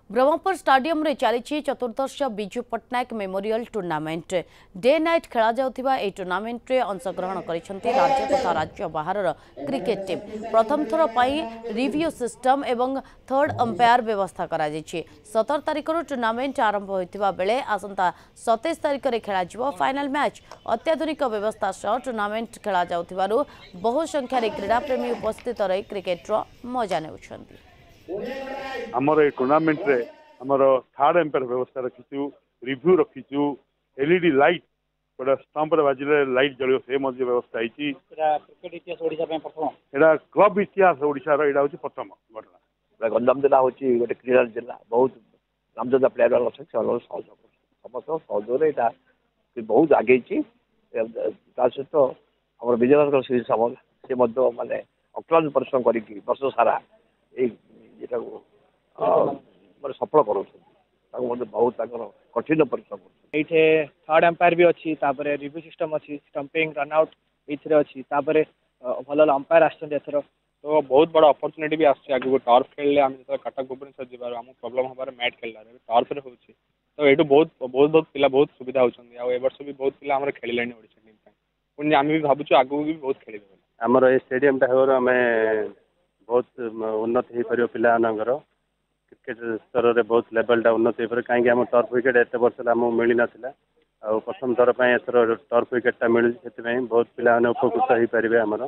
Brahmapur stadium रे चली चतुर्दश Biju Patnaik memorial tournament day night खेला जाउथिबा ए टूर्नामेंट रे अंशग्रहण करिसेंती राज्य तथा राज्य बाहर क्रिकेट टीम प्रथम थर पई रिव्यू सिस्टम एवं थर्ड अंपायर व्यवस्था करा जायछि 17 तारिख टूर्नामेंट आरंभ होइतिबा बेले आसंता 27 तारिख रे खेला जिवो फाइनल मैच अत्याधुनिक व्यवस्था सह टूर्नामेंट खेला जाउथिबारु बहु संख्या रे क्रीडा प्रेमी उपस्थित रही क्रिकेट रो मजा नेउछंती। आमर ये टूर्नामेंट रे आमर थर्ड एम्पायर व्यवस्था रखीचु रिव्यू रखीचु एलईडी लाइट गोटे स्टंप रे बाजिले लाइट जलियो से मध्य व्यवस्था है क्रिकेट इतिहास ओडिशा पे प्रथम एडा क्लब इतिहास ओडिशा रो एडा होची प्रथम घटना। गंजाम जिला होची गोटे क्रीडा जिला बहुत नामजदा प्लेयर वाला अछि समस्त सहयोग रे एटा बहुत आगे छी ता सहित हमर विजयनगर श्री सामल से मध्य माने अक्लांत परिश्रम करी वर्ष सारा ये सफल कर बहुत कठिन परिश्रम ये थर्ड अंपायर भी अच्छी रिव्यू सिस्टम अच्छी स्टंपिंग रनआउट ये अच्छी भल अंपायर आसर तो बहुत बड़ा अपॉर्चुनिटी भी आगे टर्फ खेल कटक भुवनेश्वर जीवार आम प्रोब्लेम हमारे मैच खेलना टर्फ रे होची तो ये बहुत बहुत बहुत पिला बहुत सुविधा होचंदी आ ए वर्ष भी बहुत पिला हमर खेलिलेनी ओडिशा टीम पे पुनी आम भी भाबुछु आगु भी बहुत खेलिबे हमर ए स्टेडियम टा होर हमें बहुत उन्नत हो पार पिलानगर क्रिकेट स्तर में बहुत लेवल टा उन्नत हो पारे कहीं आम टर्फ विकेट एत वर्ष आमको मिल नाला आ प्रथम थर पर एथर टर्फ विकेटा मिलूँ से बहुत पिला उपकृत हो पारे आमर